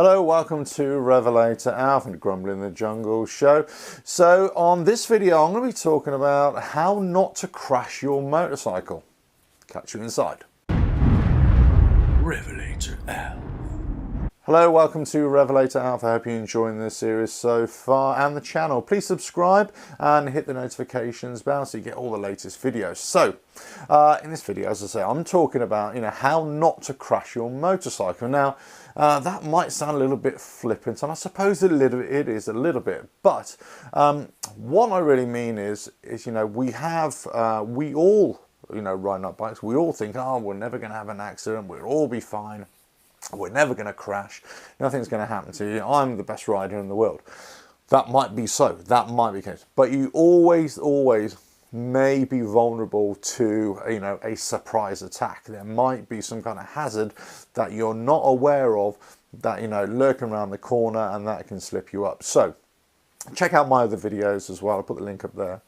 Hello, welcome to RevelatorAlf and Grumble in the Jungle show. So on this video I'm going to be talking about how not to crash your motorcycle. Catch you inside. RevelatorAlf. Hello, welcome to RevelatorAlf. I hope you're enjoying this series so far and the channel. Please subscribe and hit the notifications bell so you get all the latest videos. So in this video, as I say, I'm talking about how not to crash your motorcycle. Now that might sound a little bit flippant, and I suppose it is a little bit, but what I really mean is we all riding our bikes, we all think, oh, we're never going to have an accident, we'll all be fine, we're never going to crash, nothing's going to happen to you, I'm the best rider in the world. That might be so, that might be the case, but you always may be vulnerable to a surprise attack. There might be some kind of hazard that you're not aware of that lurking around the corner, and that can slip you up. So check out my other videos as well, I'll put the link up there,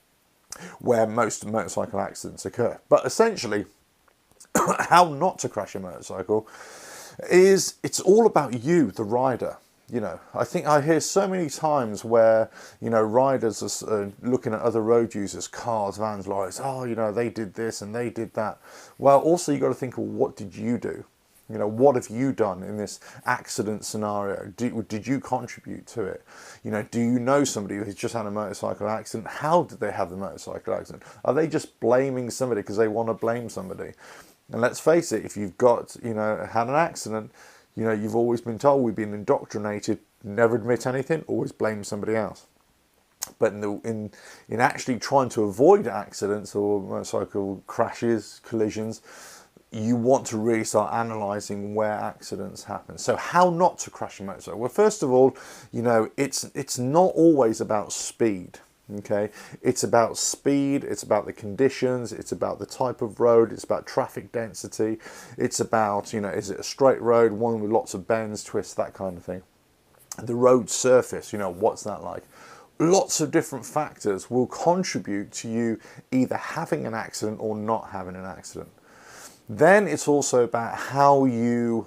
where most motorcycle accidents occur. But essentially how not to crash a motorcycle is, it's all about you, the rider. I think I hear so many times where, riders are looking at other road users, cars, vans, lorries, oh, they did this and they did that. Well, also you got to think, well, what did you do? What have you done in this accident scenario? Did you contribute to it? Do you know somebody who's just had a motorcycle accident? How did they have the motorcycle accident? Are they just blaming somebody because they want to blame somebody? And let's face it, if you've got, had an accident, you've always been told, we've been indoctrinated, never admit anything, always blame somebody else. But in actually trying to avoid accidents or motorcycle crashes, collisions, you want to really start analysing where accidents happen. So how not to crash a motorcycle? Well, first of all, it's not always about speed. Okay, it's about speed, it's about the conditions, it's about the type of road, it's about traffic density, it's about, is it a straight road, one with lots of bends, twists, that kind of thing. The road surface, what's that like? Lots of different factors will contribute to you either having an accident or not having an accident. Then it's also about how you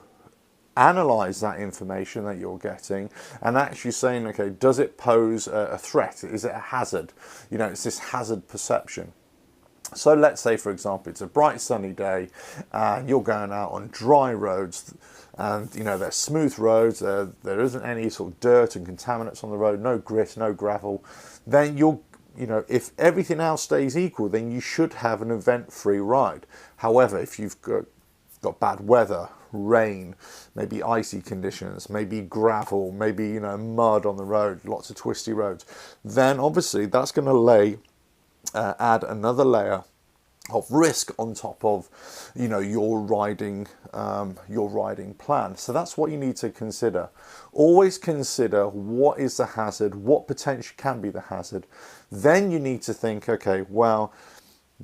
analyze that information that you're getting and actually saying, okay, does it pose a threat? Is it a hazard? It's this hazard perception. So let's say, for example, it's a bright sunny day and you're going out on dry roads, and they're smooth roads, there isn't any sort of dirt and contaminants on the road, no grit, no gravel. Then if everything else stays equal, then you should have an event-free ride. However, if you've got bad weather, rain, maybe icy conditions, maybe gravel, maybe mud on the road, lots of twisty roads, then obviously that's going to add another layer of risk on top of your riding plan. So that's what you need to consider. Always consider what is the hazard, what potentially can be the hazard. Then you need to think, okay, well,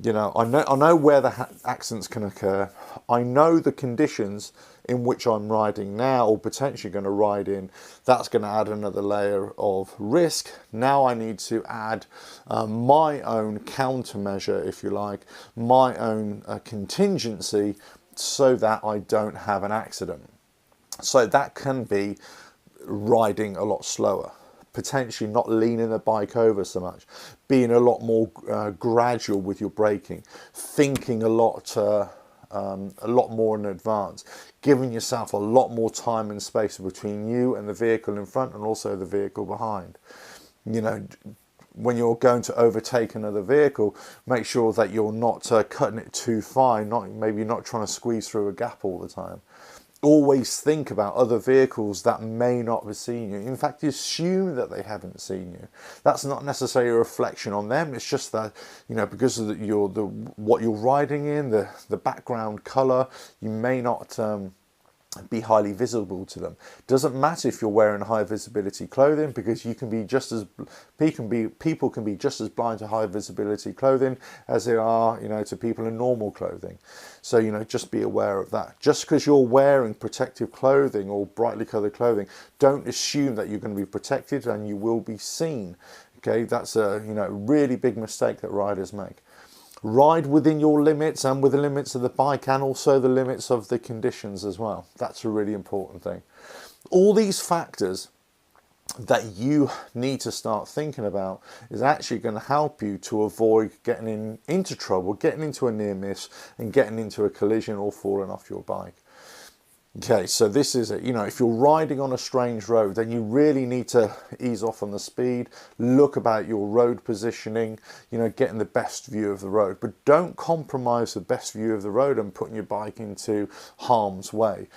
I know where the accidents can occur. I know the conditions in which I'm riding now or potentially going to ride in. That's going to add another layer of risk. Now I need to add my own countermeasure, if you like, my own contingency so that I don't have an accident. So that can be riding a lot slower, potentially not leaning the bike over so much, being a lot more gradual with your braking, thinking a lot more in advance, giving yourself a lot more time and space between you and the vehicle in front and also the vehicle behind. When you're going to overtake another vehicle, make sure that you're not cutting it too fine, maybe not trying to squeeze through a gap all the time. Always think about other vehicles that may not have seen you. In fact, assume that they haven't seen you. That's not necessarily a reflection on them. It's just that, because of what you're riding in, the background colour, you may not be highly visible to them. Doesn't matter if you're wearing high visibility clothing, because you can be people can be just as blind to high visibility clothing as they are to people in normal clothing. So just be aware of that. Just because you're wearing protective clothing or brightly coloured clothing, don't assume that you're going to be protected and you will be seen. Okay, that's a really big mistake that riders make. Ride within your limits and with the limits of the bike and also the limits of the conditions as well. That's a really important thing. All these factors that you need to start thinking about is actually going to help you to avoid getting into trouble, getting into a near miss, and getting into a collision or falling off your bike. Okay, so this is it. You know, if you're riding on a strange road, then you really need to ease off on the speed, look about your road positioning, you know, getting the best view of the road. But don't compromise the best view of the road and putting your bike into harm's way.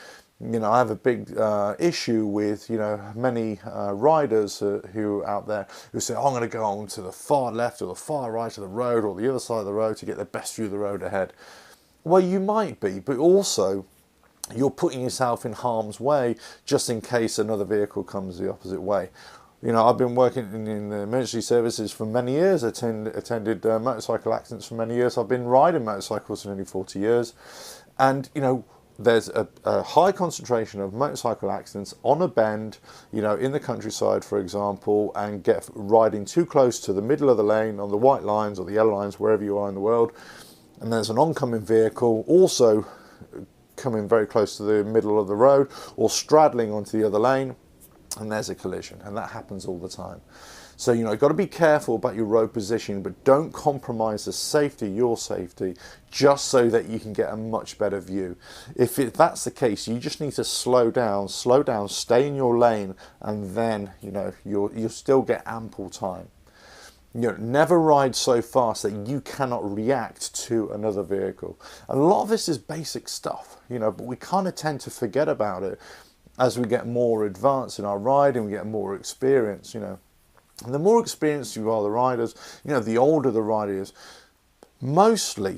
You know, I have a big issue with, you know, many riders who are out there who say, oh, I'm going to go on to the far left or the far right of the road or the other side of the road to get the best view of the road ahead. Well, you might be, but also you're putting yourself in harm's way just in case another vehicle comes the opposite way. You know, I've been working in the emergency services for many years, attended motorcycle accidents for many years. I've been riding motorcycles for nearly 40 years. And, you know, there's a high concentration of motorcycle accidents on a bend, you know, in the countryside, for example, and riding too close to the middle of the lane on the white lines or the yellow lines, wherever you are in the world. And there's an oncoming vehicle also coming very close to the middle of the road or straddling onto the other lane, and there's a collision, and that happens all the time. So, you know, you've got to be careful about your road positioning, but don't compromise the safety, your safety, just so that you can get a much better view. If that's the case, you just need to slow down, stay in your lane, and then, you know, you'll still get ample time. You know, never ride so fast that you cannot react to another vehicle. And a lot of this is basic stuff, you know, but we kind of tend to forget about it as we get more advanced in our riding, we get more experience, you know. And the more experienced you are, the riders, you know, the older the rider is, mostly,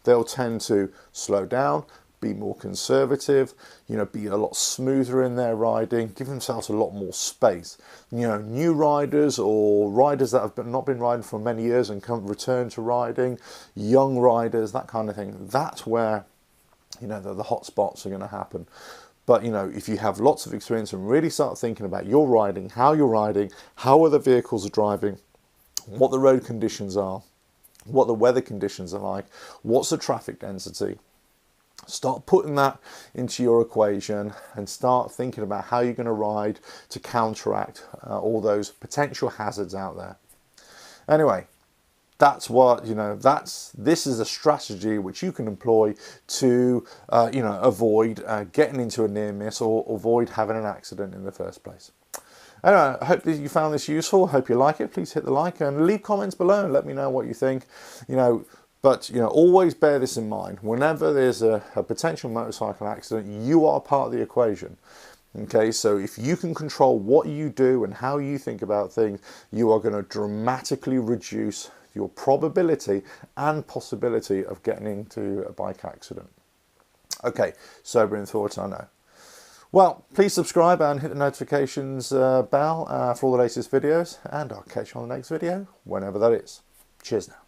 they'll tend to slow down, be more conservative, you know, be a lot smoother in their riding, give themselves a lot more space. You know, new riders or riders that have not been riding for many years and return to riding, young riders, that kind of thing. That's where, you know, the hot spots are going to happen. But, you know, if you have lots of experience and really start thinking about your riding, how other vehicles are driving, what the road conditions are, what the weather conditions are like, what's the traffic density, start putting that into your equation and start thinking about how you're going to ride to counteract all those potential hazards out there. Anyway, that's what, you know, this is a strategy which you can employ to, you know, avoid getting into a near miss or avoid having an accident in the first place. Anyway, I hope that you found this useful. I hope you like it. Please hit the like and leave comments below and let me know what you think. You know, but, you know, always bear this in mind. Whenever there's a potential motorcycle accident, you are part of the equation. Okay, so if you can control what you do and how you think about things, you are going to dramatically reduce your probability and possibility of getting into a bike accident. Okay, sobering thoughts, I know. Well, please subscribe and hit the notifications bell for all the latest videos, and I'll catch you on the next video, whenever that is. Cheers now.